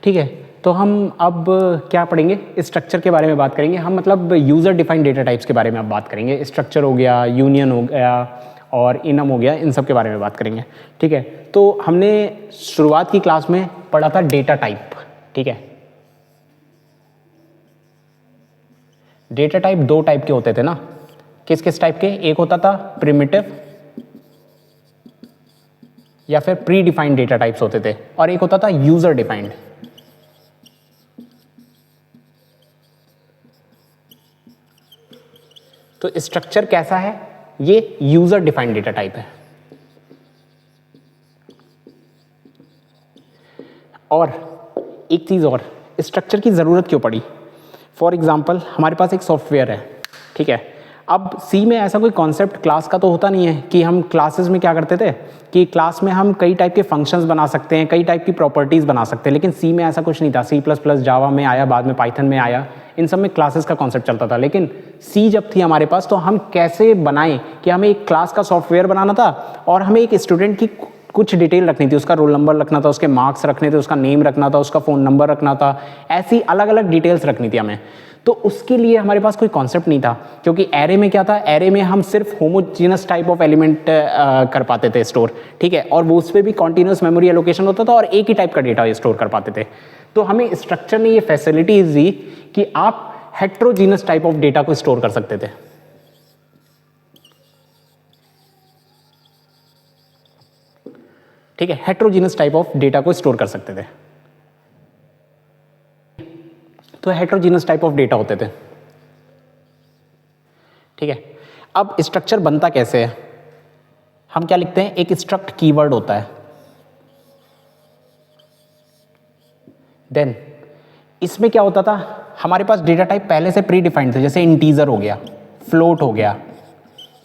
ठीक है, तो हम अब क्या पढ़ेंगे, स्ट्रक्चर के बारे में बात करेंगे हम, मतलब यूज़र डिफाइंड डेटा टाइप्स के बारे में अब बात करेंगे। स्ट्रक्चर हो गया, यूनियन हो गया और इनम हो गया, इन सब के बारे में बात करेंगे। ठीक है, तो हमने शुरुआत की क्लास में पढ़ा था डेटा टाइप। ठीक है, डेटा टाइप दो टाइप के होते थे ना, किस किस टाइप के? एक होता था प्रिमिटिव या फिर प्री डिफाइंड डेटा टाइप्स होते थे, और एक होता था यूजर डिफाइंड। तो स्ट्रक्चर कैसा है? ये यूजर डिफाइंड डेटा टाइप है। और एक चीज और, स्ट्रक्चर की जरूरत क्यों पड़ी? फॉर एग्जाम्पल हमारे पास एक सॉफ्टवेयर है, ठीक है, अब सी में ऐसा कोई कॉन्सेप्ट क्लास का तो होता नहीं है कि हम क्लासेस में क्या करते थे कि क्लास में हम कई टाइप के फंक्शंस बना सकते हैं, कई टाइप की प्रॉपर्टीज बना सकते हैं, लेकिन सी में ऐसा कुछ नहीं था। सी प्लस प्लस जावा में आया, बाद में पाइथन में आया, इन सब में क्लासेस का कॉन्सेप्ट चलता था। लेकिन सी जब थी हमारे पास, तो हम कैसे बनाएं कि हमें एक क्लास का सॉफ्टवेयर बनाना था और हमें एक स्टूडेंट की कुछ डिटेल रखनी थी, उसका रोल नंबर रखना था, उसके मार्क्स रखने थे, उसका नेम रखना था, उसका फ़ोन नंबर रखना था, ऐसी अलग अलग डिटेल्स रखनी थी हमें। तो उसके लिए हमारे पास कोई कॉन्सेप्ट नहीं था, क्योंकि एरे में क्या था, एरे में हम सिर्फ होमोजीनस टाइप ऑफ एलिमेंट कर पाते थे स्टोर। ठीक है, और वो उस पर भी कॉन्टिन्यूस मेमोरी एलोकेशन होता था और एक ही टाइप का डेटा स्टोर कर पाते थे। तो हमें स्ट्रक्चर ने ये फैसिलिटीज दी कि आप हेट्रोजीनस टाइप ऑफ डेटा को स्टोर कर सकते थे। ठीक है, हेट्रोजीनस टाइप ऑफ डेटा को स्टोर कर सकते थे। तो हेट्रोजीनस टाइप ऑफ डेटा होते थे। ठीक है, अब स्ट्रक्चर बनता कैसे है? हम क्या लिखते हैं, एक स्ट्रक्ट कीवर्ड होता है, देन इसमें क्या होता था, हमारे पास डेटा टाइप पहले से प्री डिफाइंड थे, जैसे इंटीजर हो गया, फ्लोट हो गया,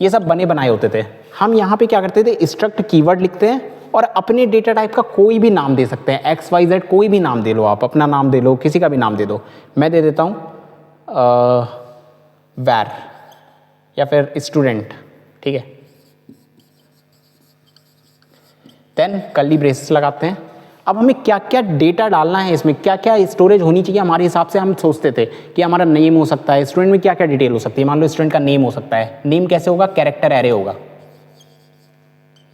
ये सब बने बनाए होते थे। हम यहाँ पे क्या करते थे, स्ट्रक्ट कीवर्ड लिखते हैं और अपने डेटा टाइप का कोई भी नाम दे सकते हैं, XYZ कोई भी नाम दे लो, आप अपना नाम दे लो, किसी का भी नाम दे दो। मैं दे देता हूँ वैर या फिर स्टूडेंट। ठीक है, देन कर्ली ब्रेसेस लगाते हैं। अब हमें क्या क्या डेटा डालना है इसमें, क्या क्या स्टोरेज होनी चाहिए हमारे हिसाब से, हम सोचते थे कि हमारा नेम हो सकता है, स्टूडेंट में क्या क्या डिटेल हो सकती है। मान लो स्टूडेंट का नेम हो सकता है, नेम कैसे होगा, कैरेक्टर एरे होगा,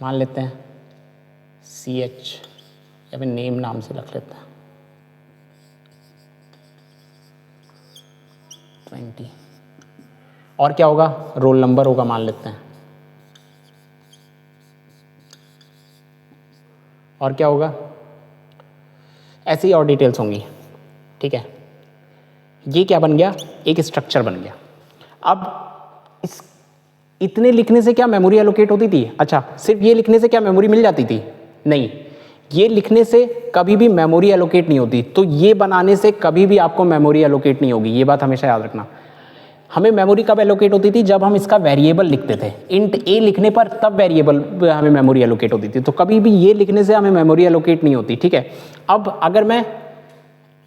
मान लेते हैं CH या फिर नेम नाम से रख लेते हैं 20। और क्या होगा, रोल नंबर होगा, मान लेते हैं। और क्या होगा, ऐसी ही और डिटेल्स होंगी। ठीक है, ये क्या बन गया, एक स्ट्रक्चर बन गया। अब इस इतने लिखने से क्या मेमोरी एलोकेट होती थी? अच्छा, सिर्फ ये लिखने से क्या मेमोरी मिल जाती थी? नहीं, ये लिखने से कभी भी मेमोरी एलोकेट नहीं होती। तो ये बनाने से कभी भी आपको मेमोरी एलोकेट नहीं होगी, ये बात हमेशा याद रखना। हमें मेमोरी कब एलोकेट होती थी, जब हम इसका वेरिएबल लिखते थे। इंट ए लिखने पर तब वेरिएबल हमें मेमोरी एलोकेट होती थी। तो कभी भी ये लिखने से हमें मेमोरी एलोकेट नहीं होती। ठीक है, अब अगर मैं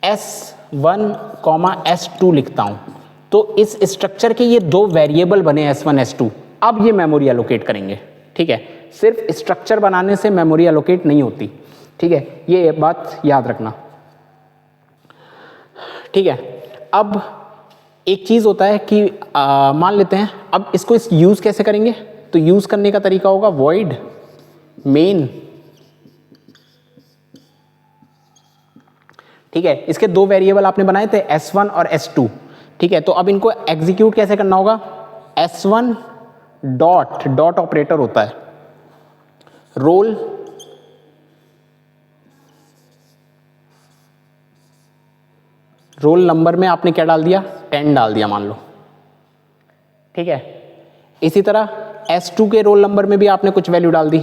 S1, S2 लिखता हूं, तो इस स्ट्रक्चर के ये दो वेरिएबल बने S1, S2, अब ये मेमोरी एलोकेट करेंगे। ठीक है, सिर्फ स्ट्रक्चर बनाने से मेमोरी एलोकेट नहीं होती। ठीक है, ये बात याद रखना। ठीक है, अब एक चीज होता है कि मान लेते हैं, अब इसको यूज कैसे करेंगे? तो यूज करने का तरीका होगा void main। ठीक है, इसके दो वेरिएबल आपने बनाए थे S1 और S2। ठीक है, तो अब इनको एग्जीक्यूट कैसे करना होगा, S1 डॉट डॉट ऑपरेटर होता है, रोल नंबर में आपने क्या डाल दिया, 10 डाल दिया मान लो। ठीक है, इसी तरह S2 के रोल नंबर में भी आपने कुछ वैल्यू डाल दी।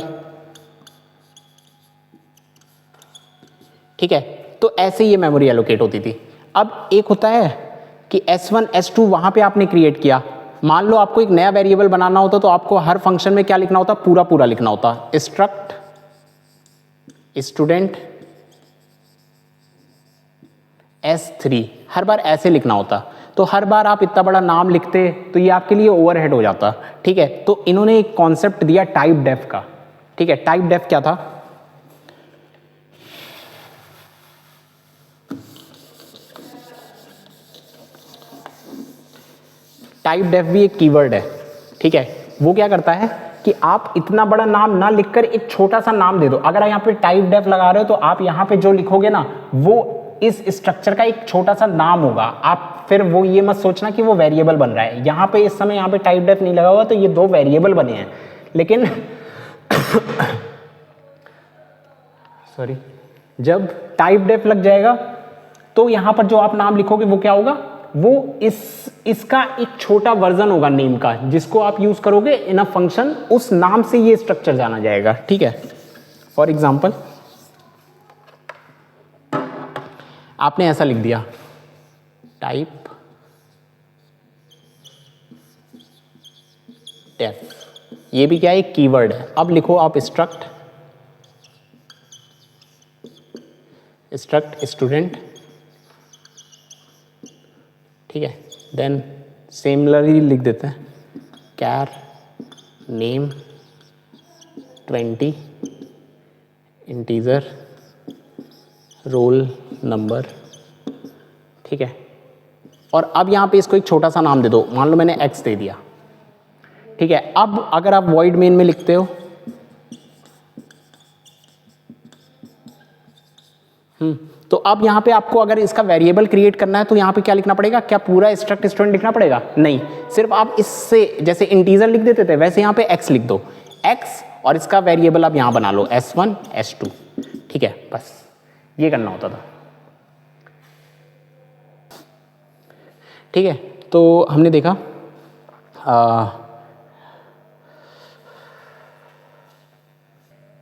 ठीक है, तो ऐसे ये मेमोरी एलोकेट होती थी। अब एक होता है कि S1, S2 वहां पे आपने क्रिएट किया, मान लो आपको एक नया वेरिएबल बनाना होता तो आपको हर फंक्शन में क्या लिखना होता, पूरा पूरा लिखना होता, स्ट्रक्ट स्टूडेंट S3, हर बार ऐसे लिखना होता। तो हर बार आप इतना बड़ा नाम लिखते तो ये आपके लिए ओवरहेड हो जाता। ठीक है, तो इन्होंने एक कॉन्सेप्ट दिया टाइप डेफ का। ठीक है, टाइप डेफ क्या था, टाइप डेफ भी एक कीवर्ड है, ठीक है। वो क्या करता है कि आप इतना बड़ा नाम ना लिखकर एक छोटा सा नाम दे दो। अगर यहाँ पे टाइप डेफ लगा रहे हो तो आप यहाँ पे जो लिखोगे ना वो इस स्ट्रक्चर का एक छोटा सा नाम होगा। आप फिर वो ये मत सोचना कि वो वेरिएबल बन रहा है। यहाँ पे इस समय यहाँ पे टाइप डेफ नहीं लगा हुआ तो ये दो वेरिएबल बने हैं, लेकिन सॉरी, जब टाइप डेफ लग जाएगा तो यहाँ पर जो आप नाम लिखोगे वो क्या होगा, वो इसका एक छोटा वर्जन होगा नेम का, जिसको आप यूज करोगे इन अ फंक्शन, उस नाम से ये स्ट्रक्चर जाना जाएगा, ठीक है। फॉर एग्जांपल आपने ऐसा लिख दिया टाइप डेफ, ये भी क्या है, एक कीवर्ड है। अब लिखो आप स्ट्रक्ट स्टूडेंट, ठीक है। देन सिमिलरली लिख देते हैं कैर नेम 20 इंटीजर रोल नंबर, ठीक है। और अब यहाँ पे इसको एक छोटा सा नाम दे दो, मान लो मैंने x दे दिया, ठीक है। अब अगर आप void main में लिखते हो तो अब यहाँ पे आपको अगर इसका वेरिएबल क्रिएट करना है तो यहाँ पे क्या लिखना पड़ेगा, क्या पूरा स्ट्रक्ट स्टूडेंट लिखना पड़ेगा? नहीं, सिर्फ आप इससे जैसे इंटीजर लिख देते थे वैसे यहाँ पे x लिख दो, x, और इसका वेरिएबल आप यहाँ बना लो s1 s2, ठीक है। बस ये करना होता था, ठीक है। तो हमने देखा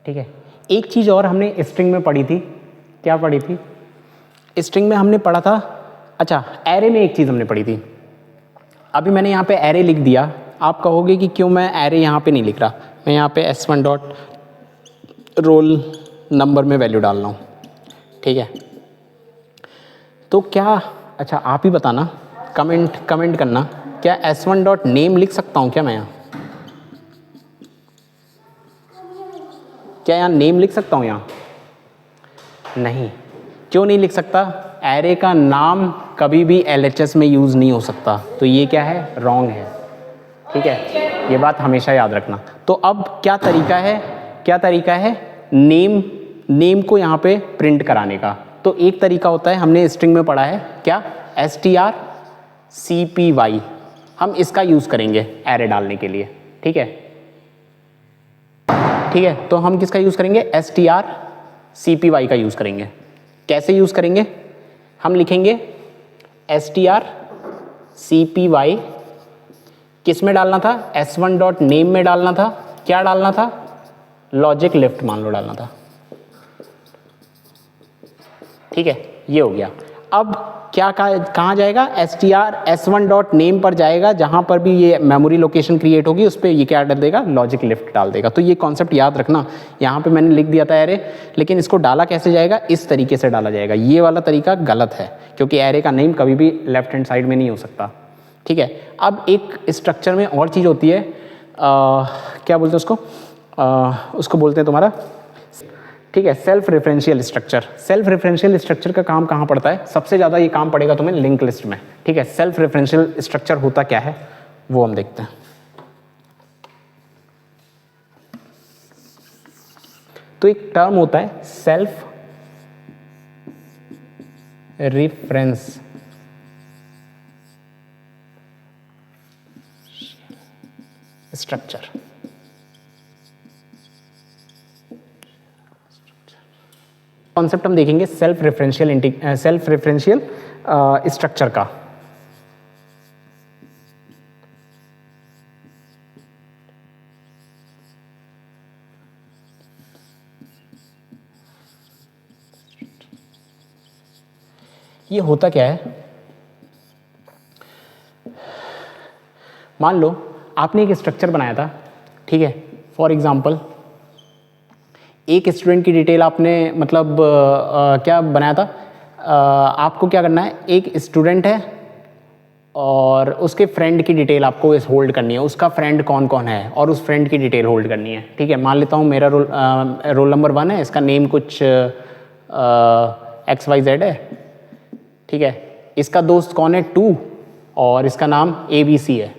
ठीक है। एक चीज और हमने स्ट्रिंग में पढ़ी थी, क्या पढ़ी थी स्ट्रिंग में? हमने पढ़ा था, अच्छा, एरे में एक चीज हमने पढ़ी थी। अभी मैंने यहाँ पे एरे लिख दिया, आप कहोगे कि क्यों मैं एरे यहाँ पे नहीं लिख रहा, मैं यहाँ पे s1 डॉट रोल नंबर में वैल्यू डाल रहा हूँ, ठीक है। तो क्या, अच्छा आप ही बताना, कमेंट करना, क्या s1 डॉट नेम लिख सकता हूँ क्या मैं यहाँ? क्या यहाँ नेम लिख सकता हूँ यहाँ? नहीं। क्यों नहीं लिख सकता? एरे का नाम कभी भी LHS में यूज़ नहीं हो सकता, तो ये क्या है, रॉन्ग है, ठीक है। ये बात हमेशा याद रखना। तो अब क्या तरीका है नेम को यहाँ पे प्रिंट कराने का? तो एक तरीका होता है, हमने स्ट्रिंग में पढ़ा है, क्या, strcpy, हम इसका यूज़ करेंगे एरे डालने के लिए, ठीक है। तो हम किसका यूज़ करेंगे? strcpy का यूज़ करेंगे। कैसे यूज़ करेंगे? हम लिखेंगे strcpy, किस में डालना था? s1 डॉट नेम में डालना था। क्या डालना था? लॉजिक लिफ्ट मान लो डालना था, ठीक है। ये हो गया। अब क्या कहाँ जाएगा? s1 डॉट नेम पर जाएगा, जहाँ पर भी ये मेमोरी लोकेशन क्रिएट होगी उस पर ये क्या डाल देगा? लॉजिक लिफ्ट डाल देगा। तो ये कॉन्सेप्ट याद रखना। यहाँ पे मैंने लिख दिया था एरे, लेकिन इसको डाला कैसे जाएगा? इस तरीके से डाला जाएगा। ये वाला तरीका गलत है, क्योंकि एरे का नेम कभी भी लेफ्ट हैंड साइड में नहीं हो सकता, ठीक है। अब एक स्ट्रक्चर में और चीज़ होती है, क्या बोलते हैं उसको? उसको बोलते हैं तुम्हारा, ठीक है, self referential structure. Self referential structure का काम कहाँ पड़ता है? सबसे ज़्यादा ये काम पड़ेगा तुम्हें लिंक लिस्ट में, ठीक है। सेल्फ रेफरेंशियल स्ट्रक्चर होता क्या है वो हम देखते हैं। तो एक टर्म होता है सेल्फ रेफरेंस स्ट्रक्चर। कॉन्सेप्ट हम देखेंगे सेल्फ रेफरेंशियल स्ट्रक्चर का। ये होता क्या है? मान लो आपने एक स्ट्रक्चर बनाया था, ठीक है। फॉर एग्जांपल एक स्टूडेंट की डिटेल आपने मतलब क्या बनाया था? आपको क्या करना है, एक स्टूडेंट है और उसके फ्रेंड की डिटेल आपको होल्ड करनी है। उसका फ्रेंड कौन कौन है और उस फ्रेंड की डिटेल होल्ड करनी है, ठीक है। मान लेता हूँ मेरा रोल नंबर 1 है, इसका नेम कुछ XYZ है, ठीक है। इसका दोस्त कौन है? 2, और इसका नाम ABC है,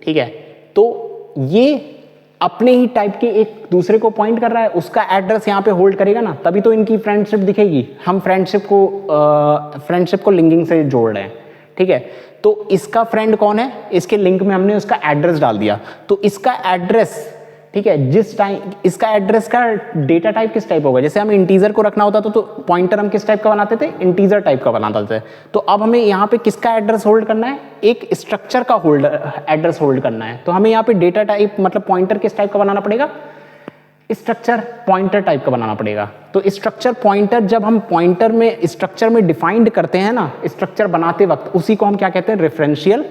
ठीक है। तो ये अपने ही टाइप के एक दूसरे को पॉइंट कर रहा है, उसका एड्रेस यहाँ पे होल्ड करेगा ना, तभी तो इनकी फ्रेंडशिप दिखेगी। हम फ्रेंडशिप को लिंकिंग से जोड़ रहे हैं, ठीक है। तो इसका फ्रेंड कौन है, इसके लिंक में हमने उसका एड्रेस डाल दिया, तो इसका एड्रेस, ठीक है, जिस टाइम इसका एड्रेस का डेटा टाइप किस टाइप होगा, जैसे हमें इंटीजर को रखना होता तो पॉइंटर हम किस टाइप का बनाते थे, इंटीजर टाइप का बनाते थे। तो अब हमें यहाँ पे किसका एड्रेस होल्ड करना है, एक स्ट्रक्चर का एड्रेस होल्ड करना है। तो हमें यहाँ पे डेटा टाइप मतलब पॉइंटर किस टाइप का बनाना पड़ेगा, स्ट्रक्चर पॉइंटर टाइप का बनाना पड़ेगा। तो स्ट्रक्चर पॉइंटर जब हम पॉइंटर में स्ट्रक्चर में डिफाइंड करते हैं ना, स्ट्रक्चर बनाते वक्त, उसी को हम क्या कहते हैं, रेफरेंशियल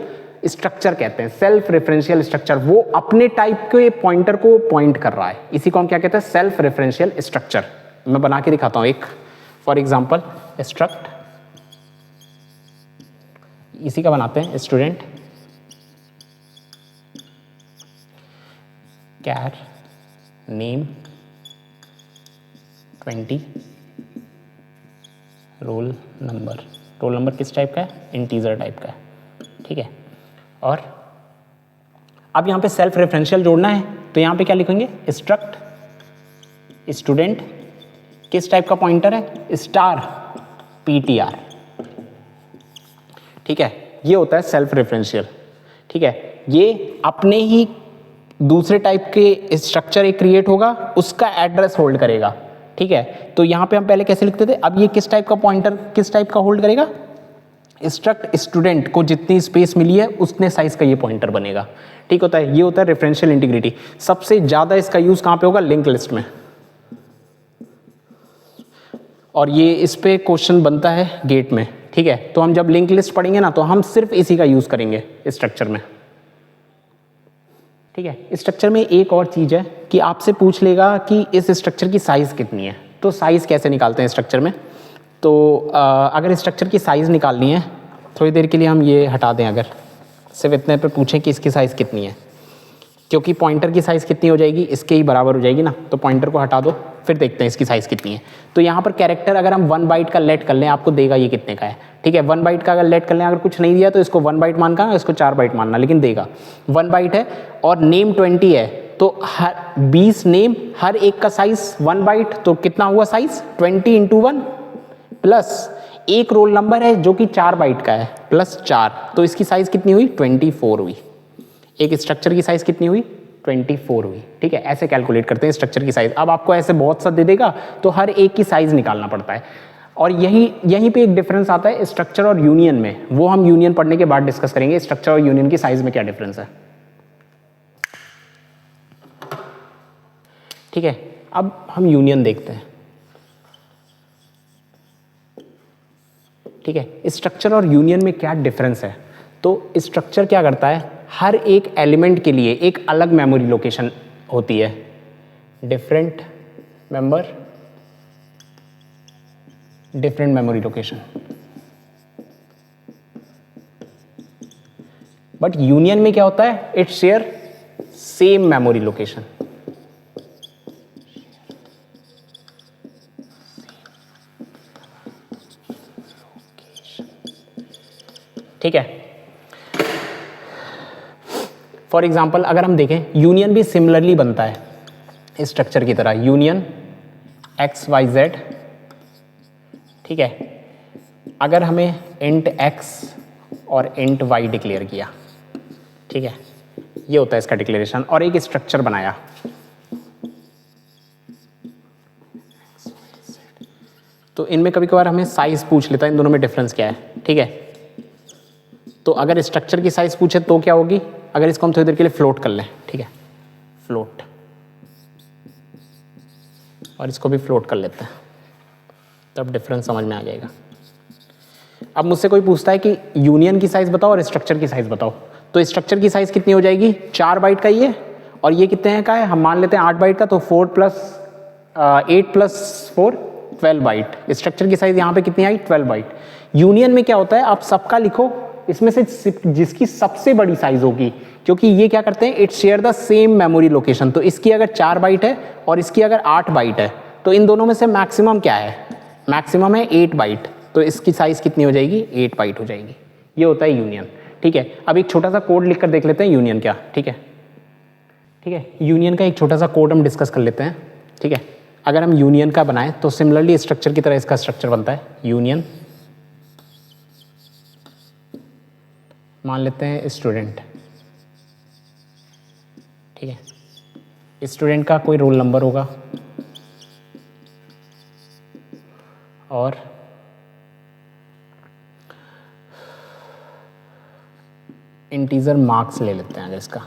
स्ट्रक्चर कहते हैं, सेल्फ रेफरेंशियल स्ट्रक्चर। वो अपने टाइप के पॉइंटर को पॉइंट कर रहा है, इसी को हम क्या कहते हैं, सेल्फ रेफरेंशियल स्ट्रक्चर। मैं बना के दिखाता हूं एक, फॉर एग्जांपल स्ट्रक्ट, इसी का बनाते हैं स्टूडेंट कैर नेम 20 रोल नंबर किस टाइप का है, इंटीजर टाइप का है, ठीक है। और अब यहाँ पे सेल्फ रेफरेंशियल जोड़ना है, तो यहाँ पे क्या लिखेंगे, स्ट्रक्ट स्टूडेंट किस टाइप का पॉइंटर है, स्टार PTR, ठीक है। ये होता है सेल्फ रेफरेंशियल, ठीक है। ये अपने ही दूसरे टाइप के स्ट्रक्चर एक क्रिएट होगा, उसका एड्रेस होल्ड करेगा, ठीक है। तो यहाँ पे हम पहले कैसे लिखते थे, अब ये किस टाइप का पॉइंटर किस टाइप का होल्ड करेगा, स्ट्रक्ट स्टूडेंट को जितनी स्पेस मिली है उतने साइज का ये पॉइंटर बनेगा, ठीक होता है। ये होता है रेफरेंशियल इंटीग्रिटी। सबसे ज्यादा इसका यूज कहाँ पे होगा, लिंक लिस्ट में, और ये इस पे क्वेश्चन बनता है गेट में, ठीक है। तो हम जब लिंक लिस्ट पढ़ेंगे ना, तो हम सिर्फ इसी का यूज करेंगे स्ट्रक्चर में, ठीक है। स्ट्रक्चर में एक और चीज है कि आपसे पूछ लेगा कि इस स्ट्रक्चर की साइज कितनी है। तो साइज कैसे निकालते हैं स्ट्रक्चर में, तो अगर स्ट्रक्चर की साइज निकालनी है, थोड़ी देर के लिए हम ये हटा दें, अगर सिर्फ इतने पे पूछें कि इसकी साइज कितनी है, क्योंकि पॉइंटर की साइज कितनी हो जाएगी, इसके ही बराबर हो जाएगी ना। तो पॉइंटर को हटा दो, फिर देखते हैं इसकी साइज कितनी है। तो यहाँ पर कैरेक्टर अगर हम 1 बाइट का लेट कर लें, आपको देगा ये कितने का है, ठीक है। 1 बाइट का अगर लेट कर लें, अगर कुछ नहीं दिया तो इसको 1 बाइट मानना, इसको 4 बाइट मानना, लेकिन देगा 1 बाइट है। और नेम 20 है, तो हर 20 नेम, हर एक का साइज 1 बाइट, तो कितना हुआ साइज, 20 × 1 प्लस एक रोल नंबर है जो कि 4 बाइट का है, प्लस 4, तो इसकी साइज कितनी हुई, 24 हुई। एक स्ट्रक्चर की साइज कितनी हुई, 24 हुई, ठीक है। ऐसे कैलकुलेट करते हैं स्ट्रक्चर की साइज। अब आपको ऐसे बहुत सा दे देगा, तो हर एक की साइज निकालना पड़ता है। और यहीं पे एक डिफरेंस आता है स्ट्रक्चर और यूनियन में, वो हम यूनियन पढ़ने के बाद डिस्कस करेंगे, स्ट्रक्चर और यूनियन की साइज में क्या डिफरेंस है, ठीक है। अब हम यूनियन देखते हैं, ठीक है। स्ट्रक्चर और यूनियन में क्या डिफरेंस है, तो स्ट्रक्चर क्या करता है, हर एक एलिमेंट के लिए एक अलग मेमोरी लोकेशन होती है, different memory location. But union में क्या होता है, it share same memory location, ठीक है। फॉर एग्जाम्पल अगर हम देखें, यूनियन भी सिमिलरली बनता है स्ट्रक्चर की तरह, यूनियन XYZ, ठीक है। अगर हमें इंट x और इंट y डिक्लेयर किया, ठीक है, ये होता है इसका डिक्लेरेशन, और एक स्ट्रक्चर बनाया, तो इनमें कभी कभार हमें साइज पूछ लेता है, इन दोनों में डिफरेंस क्या है, ठीक है। तो अगर स्ट्रक्चर की साइज पूछे तो क्या होगी, अगर इसको हम थोड़ी देर के लिए फ्लोट कर लें, ठीक है, फ्लोट, और इसको भी फ्लोट कर लेते हैं, तब डिफरेंस समझ में आ जाएगा। अब मुझसे कोई पूछता है कि यूनियन की साइज बताओ और स्ट्रक्चर की साइज बताओ, तो स्ट्रक्चर की साइज कितनी हो जाएगी, 4 बाइट का ये, और ये कितने हैं का है, हम मान लेते हैं 8 बाइट का, तो 8 + 4 12 बाइट। स्ट्रक्चर की साइज यहाँ पे कितनी आई, 12 बाइट। यूनियन में क्या होता है, आप सबका लिखो, इसमें से जिसकी सबसे बड़ी साइज होगी, क्योंकि ये क्या करते हैं, it share the same memory location. तो इसकी अगर 4 बाइट है और इसकी अगर 8 बाइट है, तो इन दोनों में से मैक्सिमम क्या है, मैक्सिमम है 8 बाइट, तो इसकी साइज कितनी हो जाएगी, 8 बाइट हो जाएगी, ये होता है यूनियन। ठीक है, अब एक छोटा सा कोड लिख कर देख लेते हैं यूनियन क्या। ठीक है, ठीक है, यूनियन का एक छोटा सा कोड हम डिस्कस कर लेते हैं। ठीक है, अगर हम यूनियन का बनाएं तो सिमिलरली स्ट्रक्चर की तरह इसका स्ट्रक्चर बनता है। यूनियन मान लेते हैं स्टूडेंट। ठीक है, स्टूडेंट का कोई रोल नंबर होगा और इंटीजर मार्क्स ले लेते हैं अगर इसका।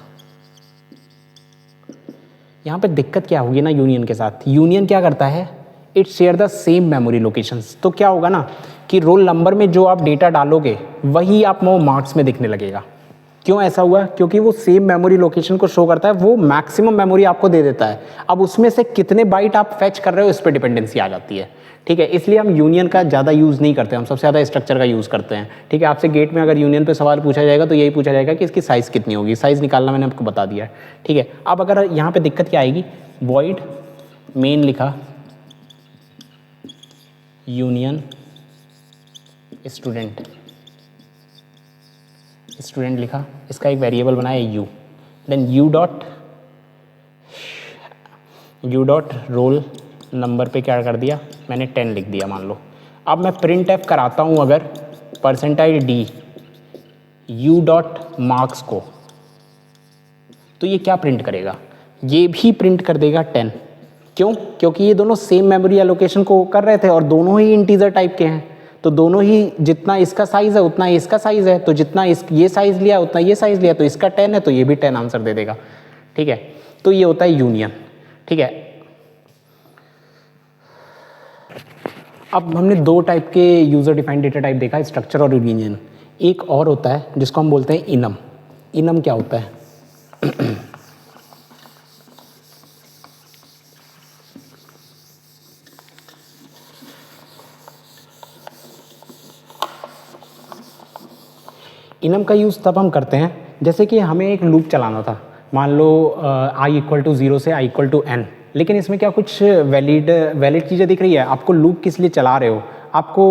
यहाँ पे दिक्कत क्या होगी ना यूनियन के साथ, यूनियन क्या करता है, it share the same memory locations. तो क्या होगा ना कि रोल नंबर में जो आप डेटा डालोगे वही आप वो मार्क्स में दिखने लगेगा। क्यों ऐसा हुआ, क्योंकि वो सेम मेमोरी लोकेशन को शो करता है, वो मैक्सिमम मेमोरी आपको दे देता है। अब उसमें से कितने बाइट आप फेच कर रहे हो इस पर डिपेंडेंसी आ जाती है। ठीक है, इसलिए हम यूनियन का ज़्यादा यूज़ नहीं करते, हम सबसे ज़्यादा स्ट्रक्चर का यूज़ करते हैं। ठीक है, आपसे गेट में अगर यूनियन पे सवाल पूछा जाएगा तो यही पूछा जाएगा कि इसकी साइज़ कितनी होगी, साइज़ निकालना मैंने आपको बता दिया है। ठीक है, अब अगर यहाँ पे दिक्कत क्या आएगी, वॉइड मेन लिखा यूनियन स्टूडेंट, स्टूडेंट लिखा, इसका एक वेरिएबल बनाया u, then u dot roll number पे क्या कर दिया मैंने 10 लिख दिया मान लो। अब मैं प्रिंट एफ कराता हूँ अगर percentile D U dot marks को, तो ये क्या प्रिंट करेगा, ये भी प्रिंट कर देगा 10। क्यों, क्योंकि ये दोनों सेम मेमोरी एलोकेशन को कर रहे थे और दोनों ही इंटीजर टाइप के हैं, तो दोनों ही जितना इसका साइज़ है उतना इसका साइज़ है, तो जितना ये साइज़ लिया उतना ये साइज़ लिया, तो इसका 10 है तो ये भी 10 आंसर दे देगा। ठीक है, तो ये होता है यूनियन। ठीक है, अब हमने दो टाइप के यूज़र डिफाइंड डेटा टाइप देखा, स्ट्रक्चर और यूनियन। एक और होता है जिसको हम बोलते हैं इनम। इनम क्या होता है इनम का यूज़ तब हम करते हैं जैसे कि हमें एक लूप चलाना था, मान लो i इक्वल टू 0 से i इक्वल टू n, लेकिन इसमें क्या कुछ वैलिड चीज़ें दिख रही है आपको, लूप किस लिए चला रहे हो, आपको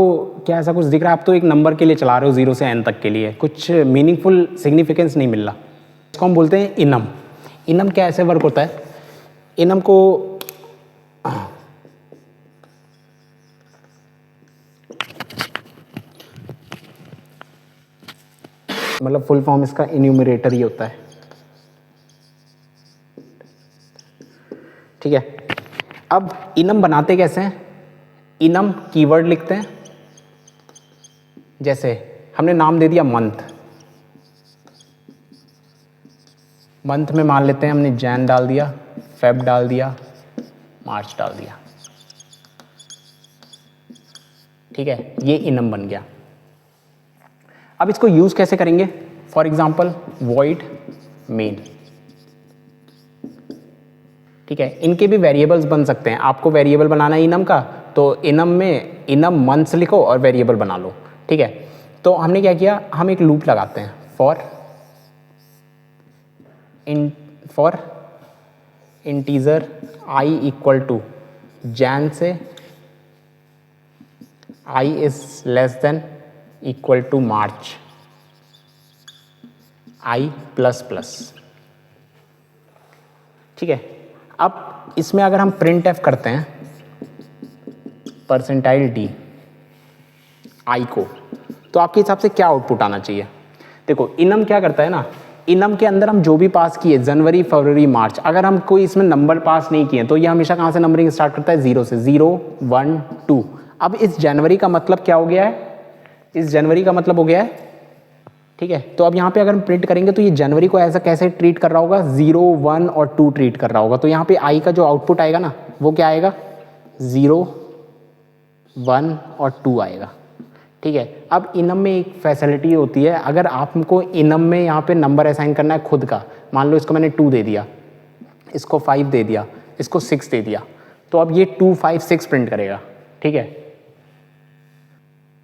क्या ऐसा कुछ दिख रहा है, आप तो एक नंबर के लिए चला रहे हो 0 से n तक के लिए, कुछ मीनिंगफुल सिग्निफिकेंस नहीं मिल रहा। इसको हम बोलते हैं इनम। इनम क्या ऐसे वर्क होता है, इनम को मतलब फुल फॉर्म इसका इन्यूमरेटर ही होता है। ठीक है, अब इनम बनाते कैसे हैं, इनम कीवर्ड लिखते हैं, जैसे हमने नाम दे दिया मंथ, मंथ में मान लेते हैं हमने जैन डाल दिया, फेब डाल दिया, मार्च डाल दिया। ठीक है, ये इनम बन गया। अब इसको यूज़ कैसे करेंगे, फॉर एग्जाम्पल वॉइड मेन। ठीक है, इनके भी वेरिएबल्स बन सकते हैं, आपको वेरिएबल बनाना है इनम का, तो इनम में इनम मंथ्स लिखो और वेरिएबल बना लो। ठीक है, तो हमने क्या किया, हम एक लूप लगाते हैं for integer i equal to जैन से i is less than equal to march i plus plus. ठीक है, अब इसमें अगर हम प्रिंट एफ करते हैं परसेंटाइल डी i को, तो आपके हिसाब से क्या आउटपुट आना चाहिए। देखो इनम क्या करता है ना, इनम के अंदर हम जो भी पास किए जनवरी फरवरी मार्च, अगर हम कोई इसमें नंबर पास नहीं किए तो ये हमेशा कहाँ से नंबरिंग स्टार्ट करता है, 0 से, 0 1 2। अब इस जनवरी का मतलब क्या हो गया है, इस जनवरी का मतलब हो गया है। ठीक है, तो अब यहाँ पे अगर हम प्रिंट करेंगे तो ये जनवरी को ऐसा कैसे ट्रीट कर रहा होगा, 0 1 और 2 ट्रीट कर रहा होगा, तो यहाँ पे आई का जो आउटपुट आएगा ना वो क्या आएगा, 0 1 और 2 आएगा। ठीक है, अब इनम में एक फैसिलिटी होती है, अगर आपको इनम में यहाँ पे नंबर असाइन करना है खुद का, मान लो इसको मैंने 2 दे दिया, इसको 5 दे दिया, इसको 6 दे दिया, तो अब ये 2 5 6 प्रिंट करेगा। ठीक है,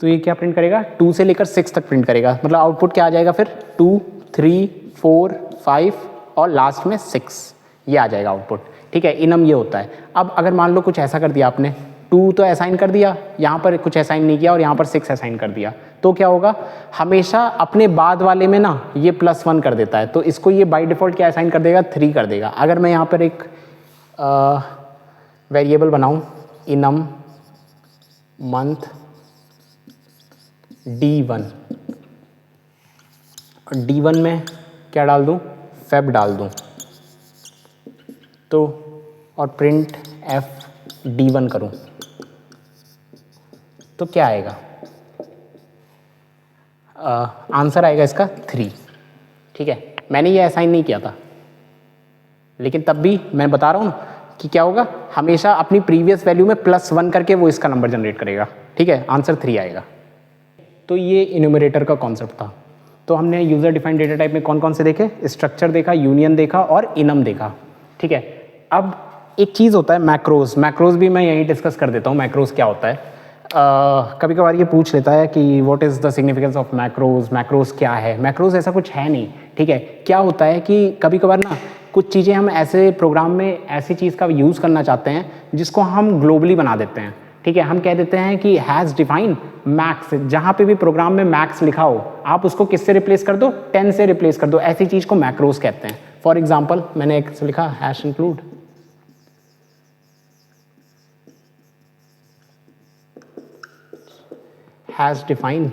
तो ये क्या प्रिंट करेगा, 2 से लेकर 6 तक प्रिंट करेगा, मतलब आउटपुट क्या आ जाएगा फिर 2 3 4 5 और लास्ट में 6, ये आ जाएगा आउटपुट। ठीक है, इनम ये होता है। अब अगर मान लो कुछ ऐसा कर दिया आपने 2 तो असाइन कर दिया, यहाँ पर कुछ असाइन नहीं किया और यहाँ पर 6 असाइन कर दिया, तो क्या होगा, हमेशा अपने बाद वाले में ना ये +1 कर देता है, तो इसको ये बाय डिफ़ॉल्ट क्या असाइन कर देगा, 3 कर देगा। अगर मैं यहाँ पर एक वेरिएबल बनाऊँ इनम मंथ D1, और D1 में क्या डाल दूँ, फेब डाल दूँ, तो और प्रिंट एफ D1 करूँ तो क्या आएगा, आंसर आएगा इसका 3। ठीक है, मैंने ये असाइन नहीं किया था, लेकिन तब भी मैं बता रहा हूँ कि क्या होगा, हमेशा अपनी प्रीवियस वैल्यू में +1 करके वो इसका नंबर जनरेट करेगा। ठीक है, आंसर 3 आएगा। तो ये इन्यूमरेटर का कॉन्सेप्ट था। तो हमने यूज़र डिफाइंड डेटा टाइप में कौन कौन से देखे, स्ट्रक्चर देखा, यूनियन देखा और इनम देखा। ठीक है, अब एक चीज़ होता है मैक्रोज, मैक्रोज भी मैं यहीं डिस्कस कर देता हूँ, मैक्रोज क्या होता है। कभी कभार ये पूछ लेता है कि what is the significance of macros, macros क्या है। मैक्रोज ऐसा कुछ है नहीं। ठीक है, क्या होता है कि कभी कभार ना कुछ चीज़ें हम ऐसे प्रोग्राम में ऐसी चीज़ का यूज़ करना चाहते हैं जिसको हम ग्लोबली बना देते हैं। ठीक है, हम कह देते हैं कि हैज़ डिफाइन मैक्स, जहाँ पे भी प्रोग्राम में मैक्स लिखा हो आप उसको किससे रिप्लेस कर दो, 10 से रिप्लेस कर दो, ऐसी चीज़ को मैक्रोज कहते हैं। फॉर एग्जाम्पल मैंने एक से लिखा हैश इंक्लूड, हैज़ डिफाइन,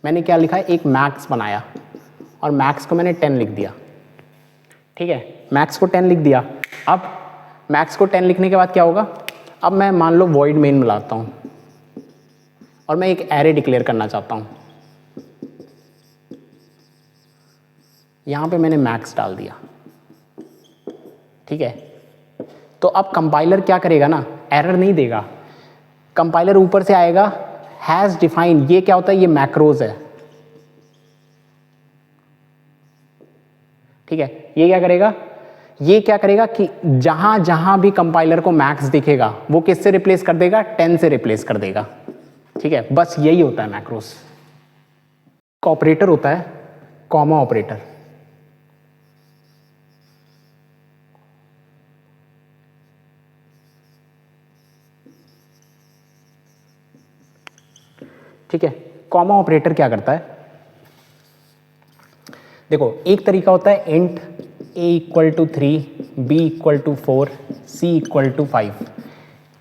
मैंने क्या लिखा है, एक मैक्स बनाया और मैक्स को मैंने 10 लिख दिया। ठीक है, मैक्स को 10 लिख दिया। अब मैक्स को 10 लिखने के बाद क्या होगा, अब मैं मान लो वॉइड मेन में लाता हूँ और मैं एक एरे डिक्लेयर करना चाहता हूँ। यहाँ पे मैंने मैक्स डाल दिया। ठीक है, तो अब कंपाइलर क्या करेगा ना, एरर नहीं देगा, कंपाइलर ऊपर से आएगा हैज़ डिफाइन, ये क्या होता है, ये मैक्रोज है। ठीक है, ये क्या करेगा, ये क्या करेगा कि जहां जहां भी कंपाइलर को मैक्स दिखेगा वो किससे रिप्लेस कर देगा, 10 से रिप्लेस कर देगा। ठीक है, बस यही होता है मैक्रोज। ऑपरेटर होता है कॉमा ऑपरेटर। ठीक है, कॉमा ऑपरेटर क्या करता है, देखो एक तरीका होता है इंट a = 3, b = 4, c = 5।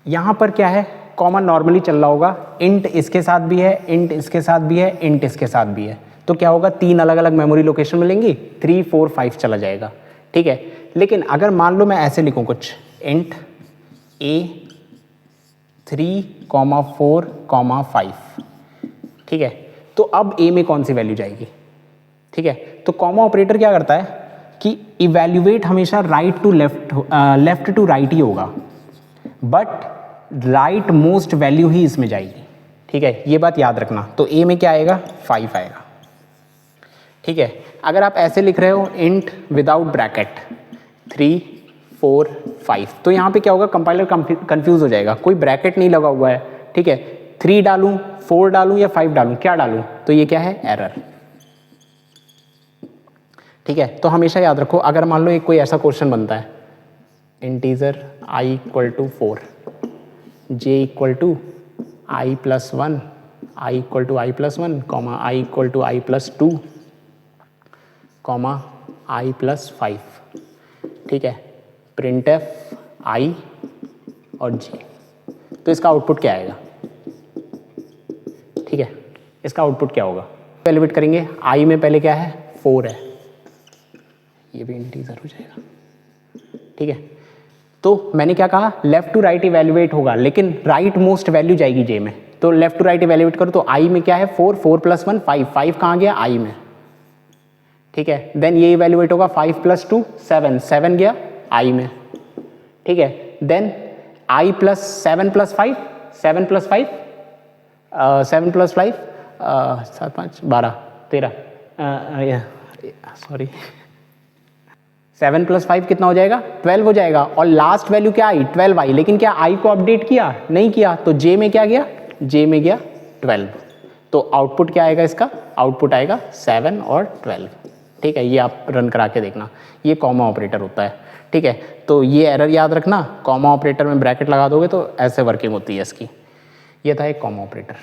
यहाँ पर क्या है, कॉमा नॉर्मली चल रहा होगा, इंट इसके साथ भी है, इंट इसके साथ भी है, इंट इसके साथ भी है, तो क्या होगा, 3 अलग अलग मेमोरी लोकेशन मिलेंगी, 3, 4, 5 चला जाएगा। ठीक है, लेकिन अगर मान लो मैं ऐसे लिखूँ कुछ, इंट a 3, 4, 5। ठीक है, तो अब a में कौन सी वैल्यू जाएगी। ठीक है, तो कॉमा ऑपरेटर क्या करता है कि इवैल्यूएट हमेशा right to left, left to right ही होगा, बट राइट मोस्ट वैल्यू ही इसमें जाएगी। ठीक है, ये बात याद रखना। तो a में क्या आएगा, 5 आएगा। ठीक है, अगर आप ऐसे लिख रहे हो इंट विदाउट ब्रैकेट 3, 4, 5, तो यहाँ पे क्या होगा, कंपाइलर कंफ्यूज हो जाएगा, कोई ब्रैकेट नहीं लगा हुआ है। ठीक है, 3 डालूं, 4 डालूं या 5 डालूं, क्या डालूं, तो ये क्या है, एरर। ठीक है, तो हमेशा याद रखो, अगर मान लो एक कोई ऐसा क्वेश्चन बनता है, integer i = 4, j = i + 1, i = i + 1, i = i + 2, i + 5। ठीक है, printf i और j, तो इसका आउटपुट क्या आएगा। ठीक है, इसका आउटपुट क्या होगा, इवैल्यूएट करेंगे, i में पहले क्या है, 4 है, ये भी इंटीजर हो जाएगा। ठीक है, तो मैंने क्या कहा, लेफ्ट टू राइट इवैल्यूएट होगा, लेकिन राइट मोस्ट वैल्यू जाएगी जे में, तो लेफ्ट टू राइट इवैल्यूएट करो तो आई में क्या है, 4, 4 + 1, 5, 5 कहाँ गया, आई में। ठीक है, देन ये इवैल्यूएट होगा 5 + 2, 7, 7 गया आई में। ठीक है, देन आई + 7 + 5, 7 + 5, 7 + 5, 7, 5, 12, 13, सॉरी 7 + 5 कितना हो जाएगा, 12 हो जाएगा, और लास्ट वैल्यू क्या आई, 12 आई, लेकिन क्या आई को अपडेट किया, नहीं किया, तो जे में क्या गया, जे में गया 12। तो आउटपुट क्या आएगा इसका, आउटपुट आएगा 7 और 12। ठीक है, ये आप रन करा के देखना, ये कॉमा ऑपरेटर होता है। ठीक है। तो ये एरर याद रखना, कॉमा ऑपरेटर में ब्रैकेट लगा दोगे तो ऐसे वर्किंग होती है इसकी। ये था एक कॉमा ऑपरेटर।